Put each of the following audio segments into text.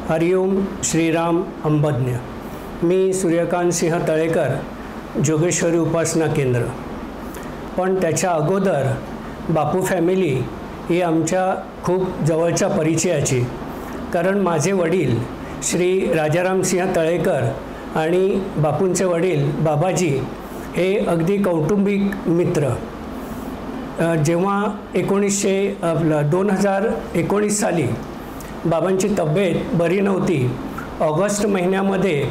हरिओम श्रीराम अंबज्ञ। मी सूर्यकांत सिंह तळेकर, जोगेश्वरी उपासना केंद्र। पण त्याच्या अगोदर बापू फॅमिली ही आमच्या खूप जवळच्या परिचयाची, कारण माझे वडील श्री राजाराम सिंह तळेकर आणि बापूंचे वडील बाबाजी हे अगदी कौटुंबिक मित्र। जेव्हा 2019 साली बाबांची तब्येत बरी नव्हती, ऑगस्ट महिन्यामध्ये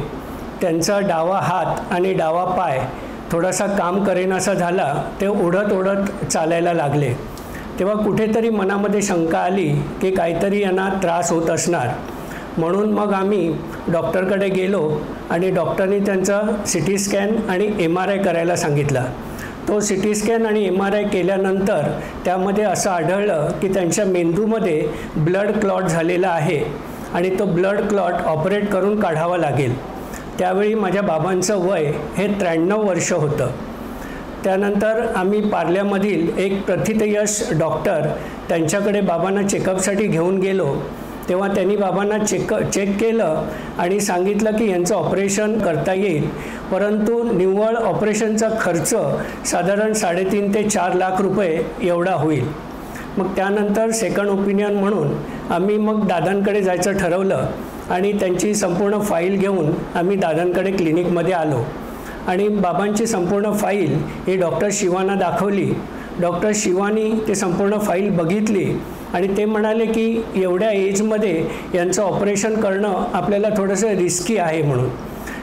त्यांचा डावा हात आणि डावा पाय थोडासा काम करेनासा झाला। ते ओढत ओढत चालायला लागले। तेव्हा कुठेतरी मनामध्ये शंका आली की काहीतरी यांना त्रास होत असणार, म्हणून मग आम्ही डॉक्टरकडे गेलो आणि डॉक्टरनी त्यांचा CT स्कॅन आणि MRI करायला सांगितला। तो CT स्कॅन आणि MRI केल्यानंतर त्यामध्ये असं आढळलं की त्यांच्या मेंदूमध्ये ब्लड क्लॉट झालेला आहे आणि तो ब्लड क्लॉट ऑपरेट करून काढावा लागेल। त्यावेळी माझ्या बाबांचं वय हे 93 वर्ष होतं। त्यानंतर आम्ही पार्ल्यामधील एक प्रथितयश डॉक्टर त्यांच्याकडे बाबांना चेकअपसाठी घेऊन गेलो। तेव्हा त्यांनी बाबांना चेक केलं आणि सांगितलं की यांचं ऑपरेशन करता येईल, परंतु निव्वळ ऑपरेशनचा खर्च साधारण 3.5 ते 4 लाख रुपये एवढा होईल। मग त्यानंतर सेकंड ओपिनियन म्हणून आम्ही मग दादांकडे जायचं ठरवलं आणि त्यांची संपूर्ण फाईल घेऊन आम्ही दादांकडे क्लिनिकमध्ये आलो आणि बाबांची संपूर्ण फाईल ही डॉक्टर शिवांना दाखवली। डॉक्टर शिवानी ते संपूर्ण फाईल बघितली आणि ते म्हणाले की एवढ्या एजमध्ये यांचं ऑपरेशन करणं आपल्याला थोडंसं रिस्की आहे म्हणून।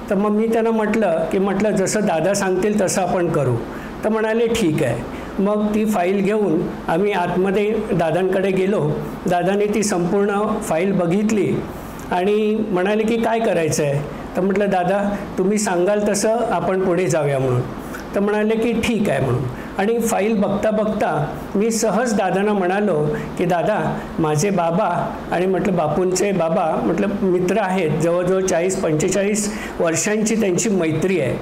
तर मग मी त्यांना म्हटलं जसं दादा सांगतील तसं आपण करू। तर म्हणाले ठीक आहे। मग ती फाईल घेऊन आम्ही आतमध्ये दादांकडे गेलो। दादांनी ती संपूर्ण फाईल बघितली आणि म्हणाले की काय करायचं आहे? तर म्हटलं दादा तुम्ही सांगाल तसं आपण पुढे जाऊया म्हणून। तर म्हणाले की ठीक आहे म्हणून। आणि फाईल बघता बघता मी सहज दादांना म्हणालो की दादा माझे बाबा आणि म्हटलं बापूंचे बाबा म्हटलं मित्र आहेत, जवळजवळ 40-45 वर्षांची त्यांची मैत्री आहे।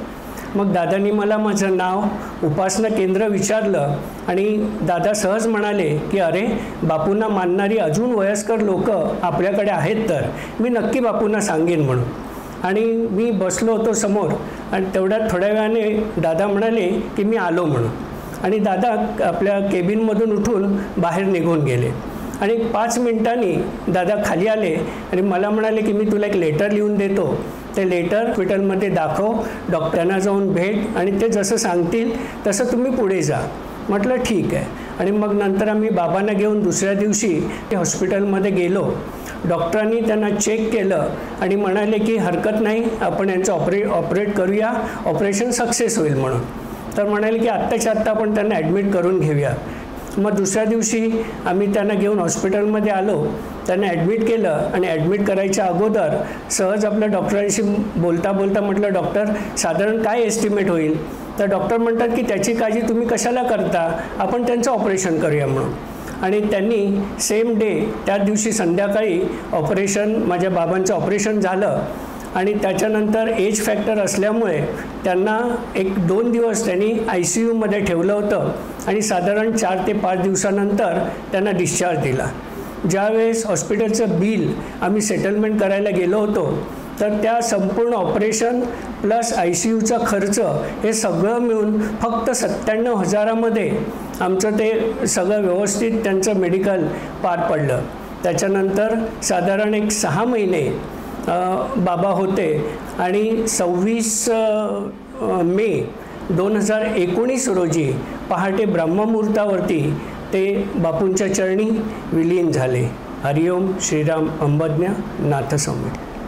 मग दादांनी मला माझं नाव, उपासना केंद्र विचारलं आणि दादा सहज म्हणाले की अरे बापूंना मानणारी अजून वयस्कर लोक आपल्याकडे आहेत, तर मी नक्की बापूंना सांगेन म्हणून। आणि मी बसलो होतो समोर आणि तेवढ्यात थोड्या वेळाने दादा म्हणाले की मी आलो म्हणून। आणि दादा आपल्या केबिनमधून उठून बाहेर निघून गेले आणि 5 मिनिटांनी दादा खाली आले आणि मला म्हणाले की मी तुला एक लेटर लिहून देतो, ते लेटर हॉस्पिटलमध्ये दाखव, डॉक्टरांना जाऊन भेट आणि ते जसं सांगतील तसं तुम्ही पुढे जा। म्हटलं ठीक आहे। आणि मग नंतर आम्ही बाबांना घेऊन दुसऱ्या दिवशी हॉस्पिटलमध्ये गेलो। डॉक्टरांनी त्यांना चेक केलं आणि म्हणाले की हरकत नाही, आपण यांचं ऑपरेट करूया, ऑपरेशन सक्सेस होईल म्हणून। तर म्हणाले की आत्ताच्या आत्ता आपण त्यांना ॲडमिट करून घेऊया। मग दुसऱ्या दिवशी आम्ही त्यांना घेऊन हॉस्पिटलमध्ये आलो, त्यांना ॲडमिट केलं आणि ॲडमिट करायच्या अगोदर सहज आपल्या डॉक्टरांशी बोलता बोलता म्हटलं डॉक्टर साधारण काय एस्टिमेट होईल? तर डॉक्टर म्हणतात की त्याची काळजी तुम्ही कशाला करता, आपण त्यांचं ऑपरेशन करूया म्हणून। आणि त्यांनी सेम डे त्या दिवशी संध्याकाळी माझ्या बाबांचं ऑपरेशन झालं आणि त्याच्यानंतर एज फॅक्टर असल्यामुळे त्यांना 1-2 दिवस त्यांनी ICUमध्ये ठेवलं होतं आणि साधारण 4 ते 5 दिवसानंतर त्यांना डिस्चार्ज दिला। ज्यावेळेस हॉस्पिटलचं बिल आम्ही सेटलमेंट करायला गेलो होतो, तर त्या संपूर्ण ऑपरेशन प्लस ICUचा खर्च हे सगळं मिळून फक्त 97,000मध्ये आमचं ते सगळं व्यवस्थित त्यांचं मेडिकल पार पडलं। त्याच्यानंतर साधारण 6 महिने बाबा होते आणि 26 मे 2019 रोजी पहाटे ब्रह्ममुहूर्तावरती ते बापूंच्या चरणी विलीन झाले। हरिओम श्रीराम अंबज्ञ नाथ सौम्य।